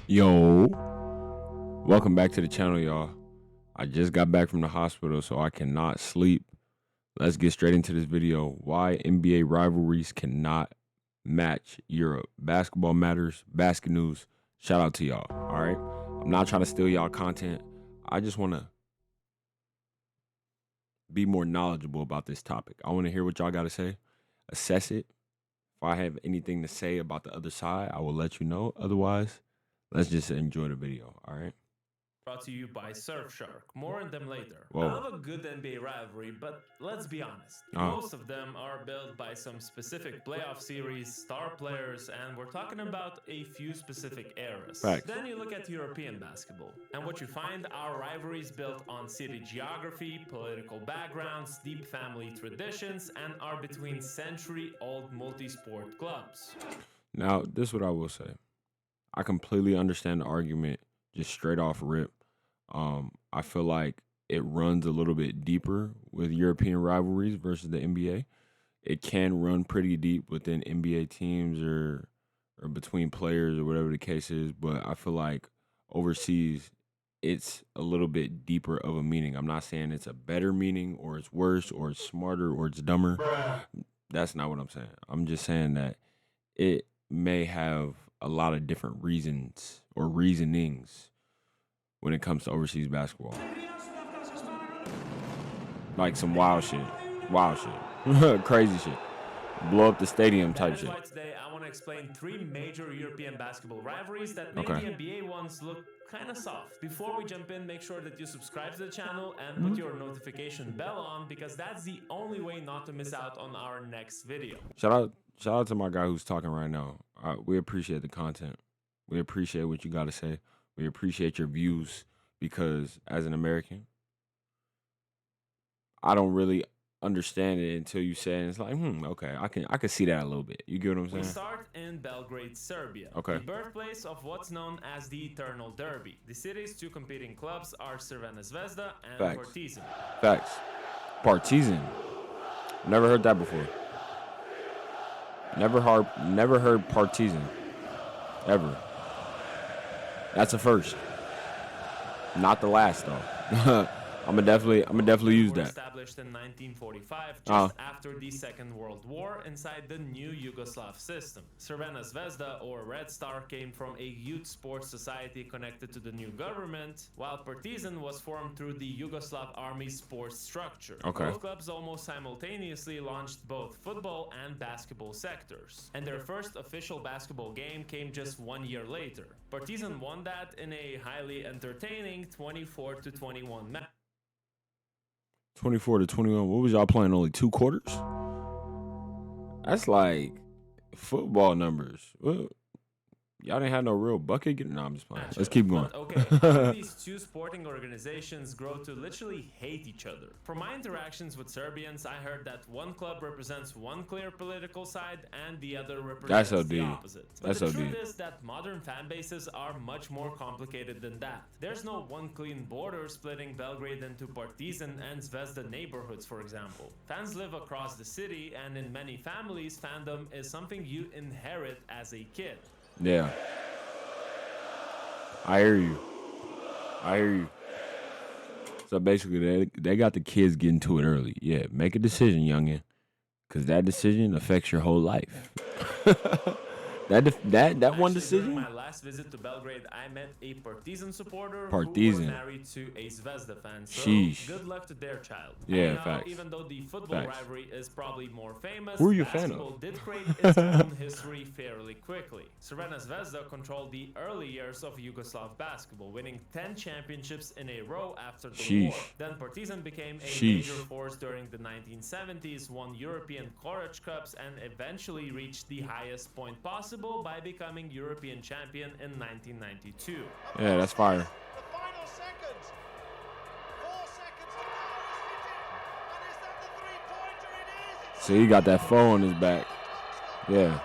Yo, welcome back to the channel, y'all. I just got back from the hospital, so I cannot sleep. Let's get straight into this video. Why NBA rivalries cannot match Europe. Basketball matters, basket news. Shout out to y'all, all right? I'm not trying to steal y'all content. I just want to be more knowledgeable about this topic. I want to hear what y'all got to say, assess it. If I have anything to say about the other side, I will let you know. Otherwise, let's just enjoy the video, all right? Brought to you by Surfshark. More on them later. Whoa. I love a good NBA rivalry, but let's be honest. Most of them are built by some specific playoff series, star players, and we're talking about a few specific eras. Facts. Then you look at European basketball, and what you find are rivalries built on city geography, political backgrounds, deep family traditions, and are between century-old multi-sport clubs. Now, this is what I will say. I completely understand the argument just straight off rip. I feel like it runs a little bit deeper with European rivalries versus the NBA. It can run pretty deep within NBA teams or between players or whatever the case is, but I feel like overseas it's a little bit deeper of a meaning. I'm not saying it's a better meaning or it's worse or it's smarter or it's dumber. That's not what I'm saying. I'm just saying that it may have a lot of different reasons or reasonings when it comes to overseas basketball. Like some wild shit. Crazy shit. Blow up the stadium type That's shit. why today I want to explain three major European basketball rivalries that make the NBA ones look kind of soft. Before we jump in, make sure that you subscribe to the channel and put your notification bell on, because that's the only way not to miss out on our next video. Shout out to my guy who's talking right now. We appreciate the content. We appreciate what you got to say. We appreciate your views, because as an American, I don't really understand it until you say it. And it's like, okay, I can see that a little bit. You get what I'm saying? We start in Belgrade, Serbia, Okay. the birthplace of what's known as the Eternal Derby. The city's two competing clubs are Crvena Zvezda and Facts. Partizan. Facts. Partizan. Never heard that before. Never heard Partizan. Ever. That's a first. Not the last though. I'm gonna definitely use that. Established in 1945, just after the Second World War, inside the new Yugoslav system. Crvena Zvezda, or Red Star, came from a youth sports society connected to the new government, while Partizan was formed through the Yugoslav army's sports structure. Okay. Both clubs almost simultaneously launched both football and basketball sectors, and their first official basketball game came just 1 year later. Partizan won that in a highly entertaining 24-21 match. 24-21. What was y'all playing? Only 2 quarters? That's like football numbers. Well, y'all didn't have no real bucket getting. No, I'm just playing. Let's keep going. But okay, how did these two sporting organizations grow to literally hate each other? From my interactions with Serbians, I heard that one club represents one clear political side and the other represents the opposite. But the truth is that modern fan bases are much more complicated than that. There's no one clean border splitting Belgrade into Partizan and Zvezda neighborhoods, for example. Fans live across the city, and in many families, fandom is something you inherit as a kid. Yeah. I hear you. So basically, they got the kids getting to it early. Yeah, make a decision, youngin', because that decision affects your whole life. that one decision. During my last visit to Belgrade, I met a Partizan supporter who was Partizan. married to a Zvezda fan. So Sheesh. good luck to their child. Yeah, Anyhow, facts. even though the football Facts. rivalry is probably more famous, Who are you a fan basketball of? did create its own history fairly quickly. Crvena Zvezda controlled the early years of Yugoslav basketball, winning 10 championships in a row after the war. Then Partizan became a major force during the 1970s, won European Courage Cups, and eventually reached the highest point possible by becoming European champion in 1992. Yeah, that's fire. The final seconds. 4 seconds to go. And is that the three-pointer? It is. So he got that foe on his back. Yeah.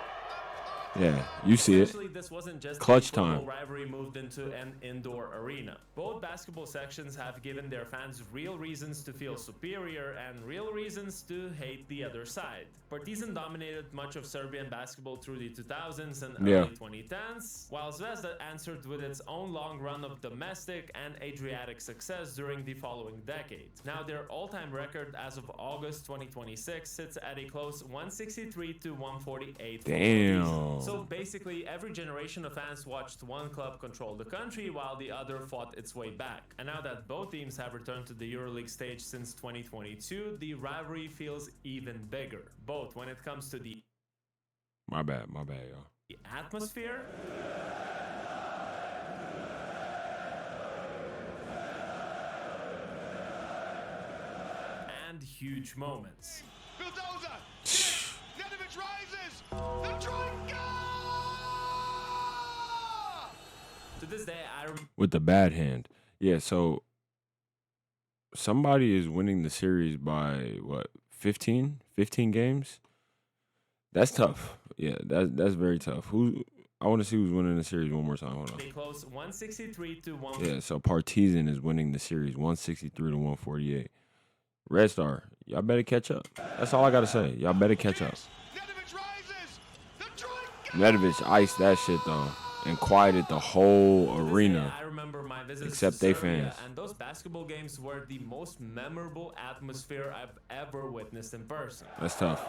Yeah, you see it. Essentially, this wasn't just Clutch a global time. rivalry moved into an indoor arena. Both basketball sections have given their fans real reasons to feel superior and real reasons to hate the other side. Partizan dominated much of Serbian basketball through the 2000s and Yeah. early 2010s, while Zvezda answered with its own long run of domestic and Adriatic success during the following decade. Now, their all-time record as of August 2026 sits at a close 163 to 148. Damn. So basically, every generation of fans watched one club control the country while the other fought its way back. And now that both teams have returned to the EuroLeague stage since 2022, the rivalry feels even bigger, both when it comes to the My bad, y'all. atmosphere and huge moments. Bulldozer. Nedovic rises. The Troika! To this day, I With the bad hand. Yeah, so somebody is winning the series by what, 15 games? That's tough. Yeah, that's very tough. I want to see who's winning the series one more time. Hold on. they close 163 to 1. Yeah, so Partizan is winning the series 163 to 148. Red Star, y'all better catch up. That's all I gotta say. Y'all better catch up. Nedovic rises. The Troika! Nedovic iced that shit though and quieted the whole To this day, arena. I remember my visits Except to they Serbia, fans. and those basketball games were the most memorable atmosphere I've ever witnessed in person. That's tough.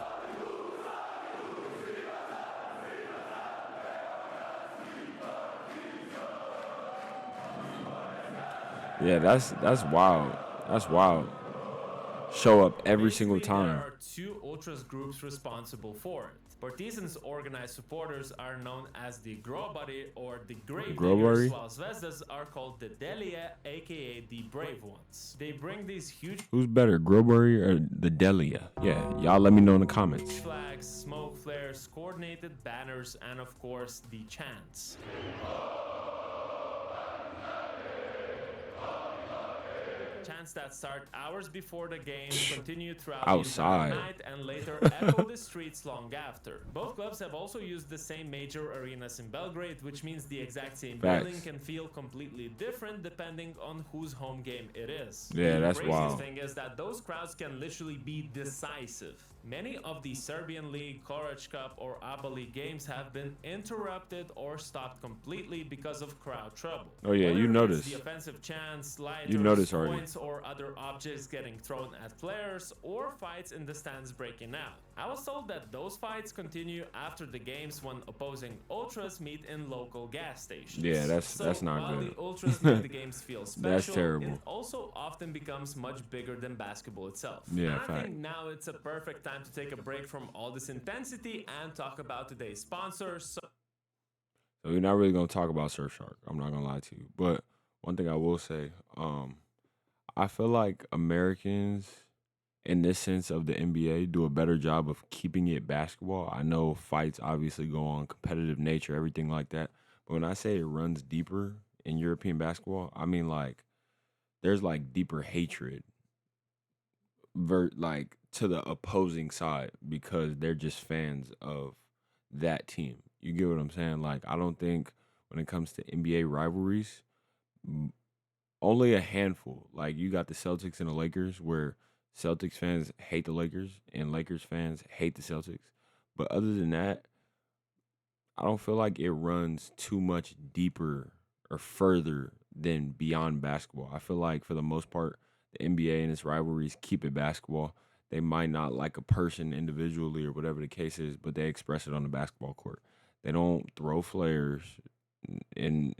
Yeah, that's wild. That's wild. Show up every single Basically, time. there are two ultras groups responsible for it. Partizan's organized supporters are known as the Grobari or the Grave Grobari? Diggers, while Zvezda's are called the Delia, aka the Brave Ones. They bring these huge Who's better, Grobury or the Delia? Yeah, y'all let me know in the comments. flags, smoke flares, coordinated banners, and of course the chants. Chants that start hours before the game, continue throughout Outside. the entire night, and later echo the streets long after. Both clubs have also used the same major arenas in Belgrade, which means the exact same Facts. building can feel completely different depending on whose home game it is. Yeah, The that's craziest wild. thing is that those crowds can literally be decisive. Many of the Serbian League, Korać Cup, or ABA League games have been interrupted or stopped completely because of crowd trouble. Oh, yeah, you Whether notice. it's the offensive chants, lighters, You notice already. points, or other objects getting thrown at players, or fights in the stands breaking out. I was told that those fights continue after the games when opposing ultras meet in local gas stations. Yeah, that's not while good. the ultras make the games feel special, That's terrible. it also often becomes much bigger than basketball itself. Yeah, and I fact. think now it's a perfect time to take a break from all this intensity and talk about today's sponsor. So So we're not really gonna talk about Surfshark. I'm not gonna lie to you. But one thing I will say, I feel like Americans, in this sense of the NBA, do a better job of keeping it basketball. I know fights obviously go on, competitive nature, everything like that. But when I say it runs deeper in European basketball, I mean like there's like deeper hatred like to the opposing side because they're just fans of that team. You get what I'm saying? Like I don't think when it comes to NBA rivalries, only a handful. Like you got the Celtics and the Lakers where Celtics fans hate the Lakers and Lakers fans hate the Celtics. But other than that, I don't feel like it runs too much deeper or further than beyond basketball. I feel like for the most part, the NBA and its rivalries keep it basketball. They might not like a person individually or whatever the case is, but they express it on the basketball court. They don't throw flares in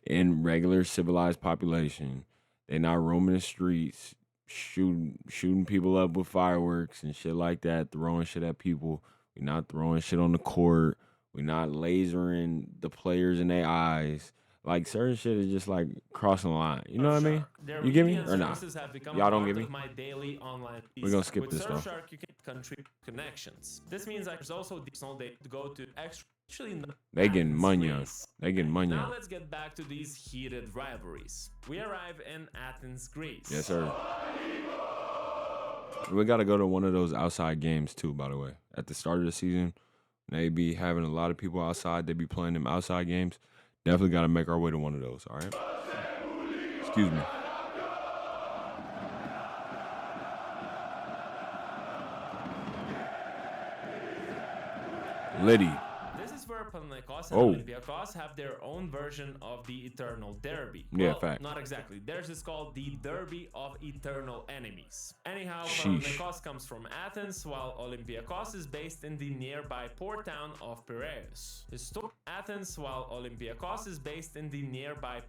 in regular civilized population. They're not roaming the streets, shooting people up with fireworks and shit like that, throwing shit at people. We're not throwing shit on the court. We're not lasering the players in their eyes. Like certain shit is just like crossing the line. You know what I mean? Their You get me media and or not? services have become Y'all don't part get me? of my daily online We're gonna skip With this, though. Surfshark, you can country connections. This means there's also additional data to go to actually not They getting Athens, money. Greece. They getting money. Now let's get back to these heated rivalries. We arrive in Athens, Greece. Yes, sir. We got to go to one of those outside games too, by the way. At the start of the season, They be having a lot of people outside. They be playing them outside games. Definitely got to make our way to one of those. All right. Excuse me. Liddy. This is where Panathinaikos and Oh. Olympiacos have their own version of the Eternal Derby. Yeah, Well, fact. not exactly. Theirs is called the Derby of Eternal Enemies. Anyhow, Sheesh. Panathinaikos comes from Athens, while Olympiacos is based in the nearby port town of Piraeus. Athens, while Olympiacos is based in the nearby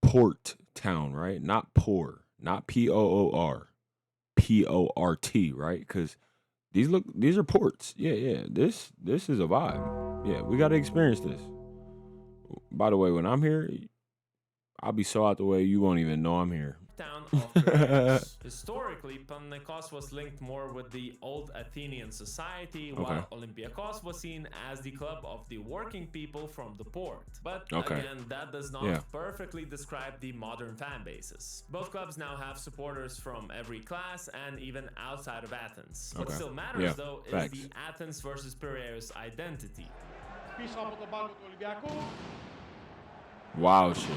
Port town, right? Not poor. Not Poor. Port, right? Because these are ports. Yeah. This is a vibe. Yeah, we got to experience this. By the way, when I'm here, I'll be so out the way you won't even know I'm here. town of Piraeus. Historically, Panathinaikos was linked more with the old Athenian society, while Olympiacos was seen as the club of the working people from the port. But again, that does not perfectly describe the modern fan bases. Both clubs now have supporters from every class and even outside of Athens. What still matters, though, is the Athens versus Piraeus identity. Wow, shit.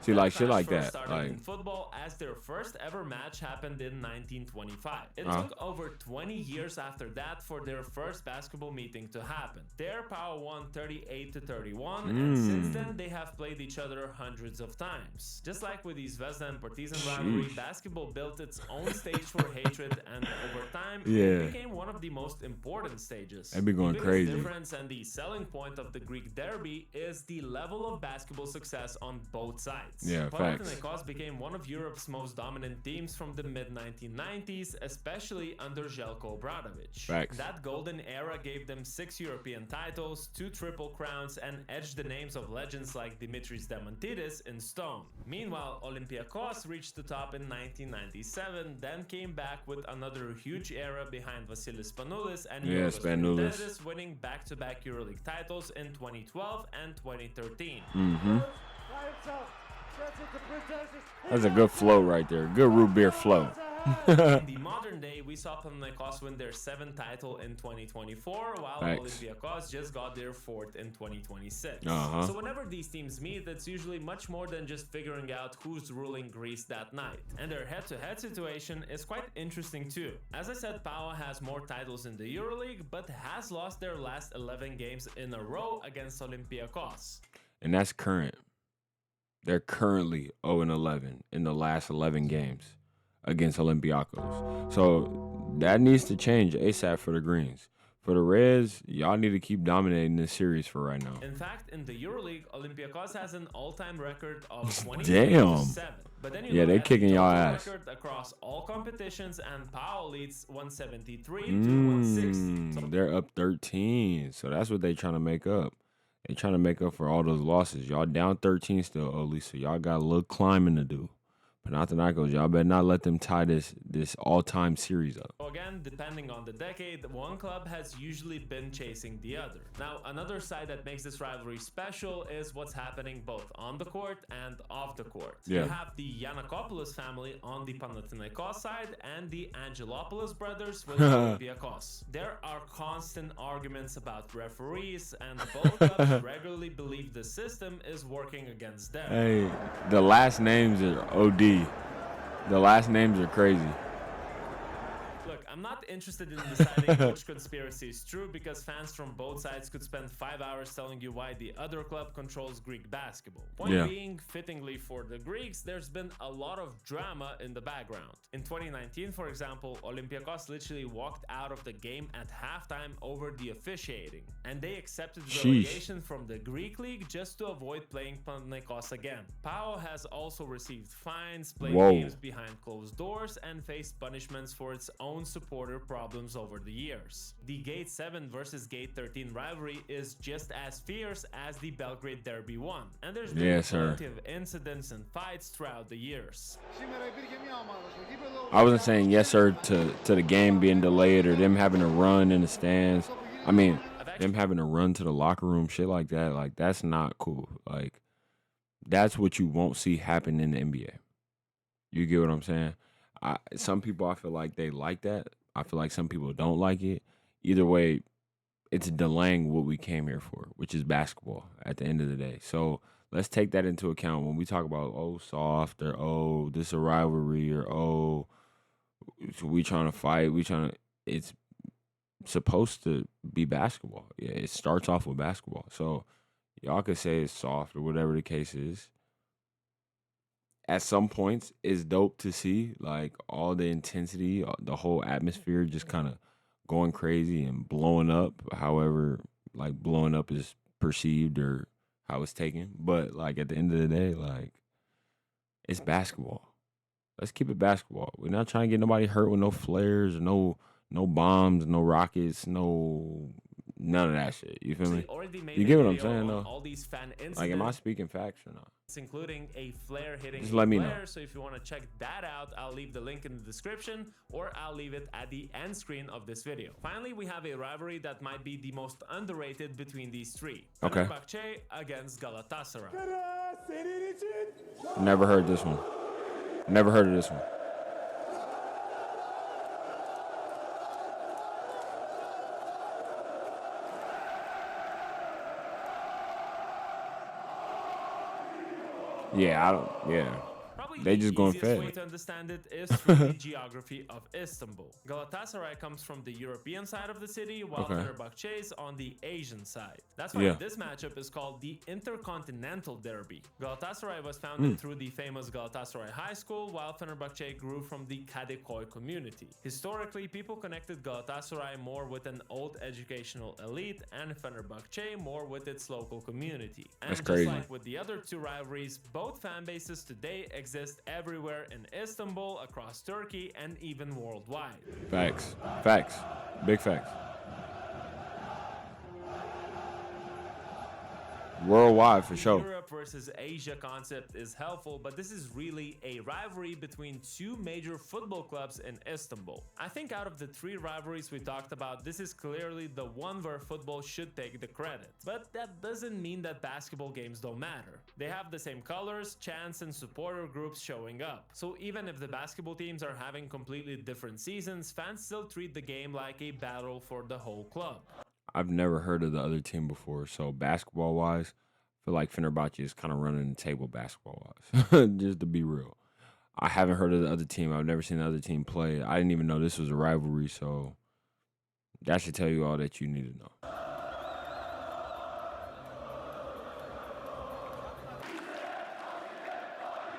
See, like shit like that. Started Like in football, as their first ever match happened in 1925. It took over 20 years after that for their first basketball meeting to happen. There, Power won 38-31, and since then they have played each other hundreds of times. Just like with the Zvezda and Partizan rivalry, basketball built its own stage for hatred, and over time, it became one of the most important stages. They'd be going The crazy. biggest difference and the selling point of the Greek derby is the level of basketball success on both sides. Yeah, facts. Panathinaikos became one of Europe's most dominant teams from the mid-1990s, especially under Željko Obradović. Facts. That golden era gave them 6 European titles, 2 triple crowns, and etched the names of legends like Dimitris Diamantidis in stone. Meanwhile, Olympiacos reached the top in 1997, then came back with another huge era behind Vasilis Spanoulis and Yorgos Spanoulis. Trifidis, winning back-to-back EuroLeague titles in 2012 and 2013. That's a good flow right there. Good root beer flow. In the modern day, we saw Panathinaikos win their 7th title in 2024, while Olympiacos just got their 4th in 2026. So whenever these teams meet, it's usually much more than just figuring out who's ruling Greece that night. And their head-to-head situation is quite interesting too. As I said, Pau has more titles in the EuroLeague, but has lost their last 11 games in a row against Olympiacos. And that's current. They're currently 0-11 in the last 11 games against Olympiacos. So that needs to change ASAP for the Greens. For the Reds, y'all need to keep dominating this series for right now. In fact, in the EuroLeague, Olympiacos has an all-time record of 27. Damn. But then you they kicking y'all total ass. record across all competitions, and Pau leads 173 to 160. So They're up 13. So that's what they trying to make up. They trying to make up for all those losses. Y'all down 13 still, Oli, so y'all got a little climbing to do. Panathinaikos, y'all better not let them tie this all-time series up. again, depending on the decade, one club has usually been chasing the other. Now, another side that makes this rivalry special is what's happening both on the court and off the court. Yeah. You have the Giannakopoulos family on the Panathinaikos side and the Angelopoulos brothers with Olympiacos. There are constant arguments about referees, and both clubs regularly believe the system is working against them. Hey, the last names are OD. The last names are crazy. Look, I'm not interested in deciding which conspiracy is true, because fans from both sides could spend 5 hours telling you why the other club controls Greek basketball. Point being, fittingly for the Greeks, there's been a lot of drama in the background. In 2019, for example, Olympiacos literally walked out of the game at halftime over the officiating, and they accepted relegation from the Greek league just to avoid playing Panathinaikos again. Pau has also received fines, played games behind closed doors, and faced punishments for its own supporter problems over the years. The Gate 7 versus Gate 13 rivalry is just as fierce as the Belgrade Derby 1, and there's been plenty of incidents and fights throughout the years. I wasn't saying yes sir to the game being delayed or them having to run in the stands. I mean, them having to run to the locker room, shit like that. Like, that's not cool. Like, that's what you won't see happen in the NBA. You get what I'm saying? Some people, I feel like they like that. I feel like some people don't like it. either way, it's delaying what we came here for, which is basketball at the end of the day. So let's take that into account when we talk about, oh, soft, or oh, this a rivalry, or oh, we trying to fight, it's supposed to be basketball. Yeah, it starts off with basketball. So y'all could say it's soft or whatever the case is. At some points, it's dope to see like all the intensity, the whole atmosphere just kind of going crazy and blowing up. However, like blowing up is perceived or how it's taken. But like at the end of the day, like it's basketball. Let's keep it basketball. We're not trying to get nobody hurt with no flares or no bombs, no rockets, none of that shit. You feel me? You get what I'm saying though? All these fan incidents, Like, am I speaking facts or not? including a flare hitting Just a let me know. player. So if you want to check that out, I'll leave the link in the description, or I'll leave it at the end screen of this video. Finally, we have a rivalry that might be the most underrated between these three. Okay. Fenerbahce against Galatasaray. Never heard this one. Never heard of this one. Yeah, I don't. Yeah. Probably They the just going easiest way fed. to understand it is through the geography of Istanbul. Galatasaray comes from the European side of the city, while Okay. Fenerbahce is on the Asian side. That's why Yeah. this matchup is called the Intercontinental Derby. Galatasaray was founded through the famous Galatasaray High School, while Fenerbahce grew from the Kadıköy community. Historically, people connected Galatasaray more with an old educational elite, and Fenerbahce more with its local community. And That's just crazy. like with the other two rivalries, both fan bases today exist everywhere in Istanbul, across Turkey, and even worldwide. Facts. Facts. Big facts. Worldwide for sure. Europe versus Asia concept is helpful, but this is really a rivalry between two major football clubs in Istanbul. I think out of the three rivalries we talked about, this is clearly the one where football should take the credit. But that doesn't mean that basketball games don't matter. They have the same colors, chants, and supporter groups showing up. So even if the basketball teams are having completely different seasons, fans still treat the game like a battle for the whole club. I've never heard of the other team before, so basketball wise, I feel like Fenerbahce is kind of running the table basketball wise. Just to be real, I haven't heard of the other team. I've never seen the other team play. I didn't even know this was a rivalry, so that should tell you all that you need to know.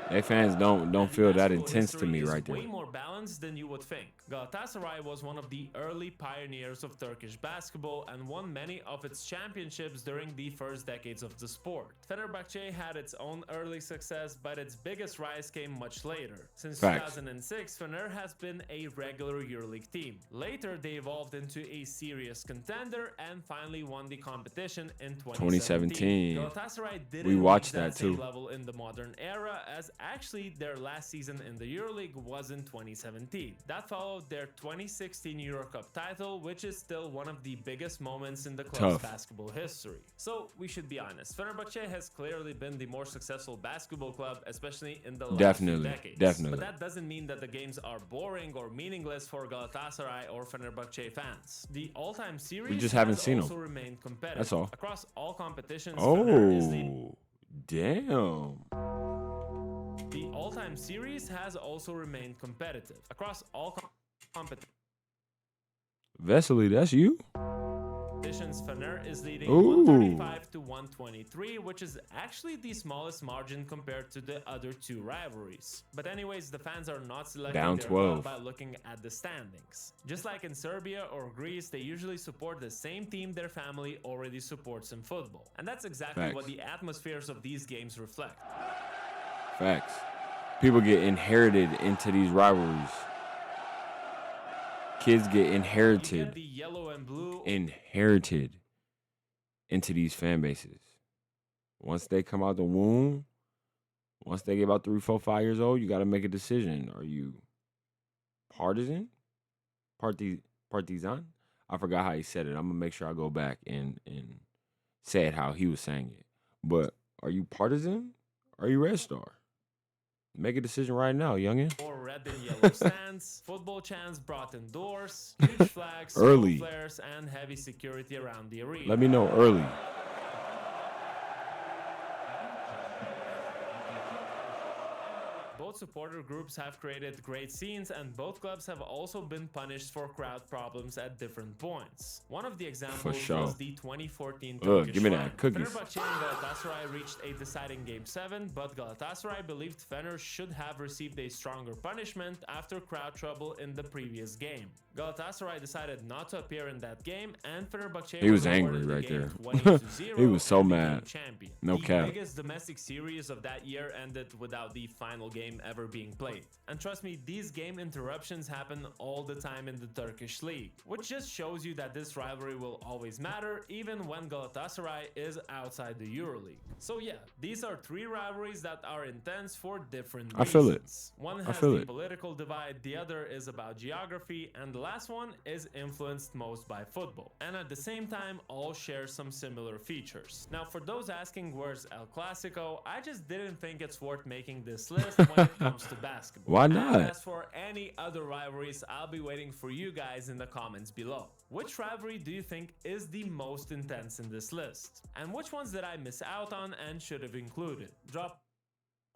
They fans don't feel that Basketball intense to history me is right there. way more balanced than you would think. Galatasaray was one of the early pioneers of Turkish basketball and won many of its championships during the first decades of the sport. Fenerbahce had its own early success, but its biggest rise came much later. Since Facts. 2006, Fener has been a regular EuroLeague team. Later, they evolved into a serious contender and finally won the competition in 2017. 2017. Galatasaray didn't We watched reach that same too. level in the modern era, as actually their last season in the EuroLeague was in 2017. That followed their 2016 Euro Cup title, which is still one of the biggest moments in the club's Tough. basketball history. So we should be honest, Fenerbahce has clearly been the more successful basketball club, especially in the last Definitely, few decades. definitely. But that doesn't mean that the games are boring or meaningless for Galatasaray or Fenerbahce fans. The all-time series just haven't has seen 'em. also remained competitive. That's all. Across all competitions, Fener is leading. Oh, damn. The all-time series has also remained competitive. Across all competitions, Vesely, that's you? Fener is leading Ooh. 135 to 123, which is actually the smallest margin compared to the other two rivalries. But anyways, the fans are not selecting Down their 12. club by looking at the standings. Just like in Serbia or Greece, they usually support the same team their family already supports in football. And that's exactly Facts. what the atmospheres of these games reflect. Facts. People get inherited into these rivalries. Kids get You get inherited the yellow and blue into these fan bases. Once they come out the womb, once they get about 3, 4, 5 years old, you got to make a decision. Are you partisan? Partisan? I forgot how he said it. I'm going to make sure I go back and say it how he was saying it. But are you partisan? Or are you Red Star? Make a decision right now, youngin'. or red had in yellow stands, football chants brought indoors, huge flags, Early. smoke flares, and heavy security around the arena. Let me know early. Both supporter groups have created great scenes, and both clubs have also been punished for crowd problems at different points. One of the examples sure. was the 2014 Ugh, Turkish give me run. that cookies. Fenerbahce and Galatasaray reached a deciding Game 7, but Galatasaray believed Fener should have received a stronger punishment after crowd trouble in the previous game. Galatasaray decided not to appear in that game, and Fenerbahce He was awarded angry the right game there. 20-0 He was so and became mad. champion. No The cap. biggest domestic series of that year ended without the final game ever being played. And trust me, these game interruptions happen all the time in the Turkish league, which just shows you that this rivalry will always matter even when Galatasaray is outside the EuroLeague. So yeah, these are three rivalries that are intense for different reasons. I feel it. One has feel the it. political divide, the other is about geography, and the last one is influenced most by football. And at the same time, all share some similar features. Now, for those asking where's El Clasico, I just didn't think it's worth making this list when it comes to basketball. Why And not? as for any other rivalries, I'll be waiting for you guys in the comments below. Which rivalry do you think is the most intense in this list? And which ones did I miss out on and should have included? Drop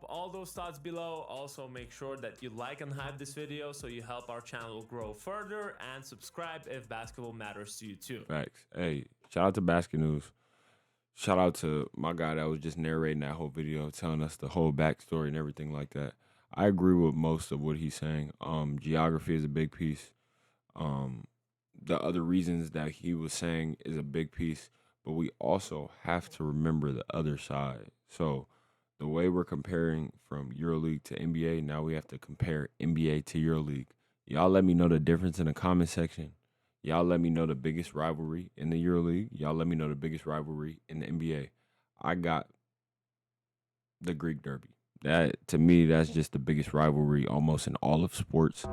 all those thoughts below. Also, make sure that you like and hype this video so you help our channel grow further, and subscribe if basketball matters to you too. Facts. Hey, shout out to Basket News. Shout out to my guy that was just narrating that whole video, telling us the whole backstory and everything like that. I agree with most of what he's saying. Geography is a big piece. The other reasons that he was saying is a big piece, but we also have to remember the other side. So the way we're comparing from EuroLeague to NBA, now we have to compare NBA to EuroLeague. Y'all let me know the difference in the comment section. Y'all let me know the biggest rivalry in the EuroLeague. Y'all let me know the biggest rivalry in the NBA. I got the Greek Derby. That, to me, that's just the biggest rivalry almost in all of sports.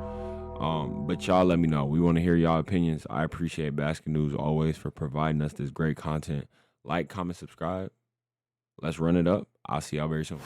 But y'all let me know. We want to hear y'all opinions. I appreciate Basket News always for providing us this great content. Like, comment, subscribe. Let's run it up. I'll see y'all very soon.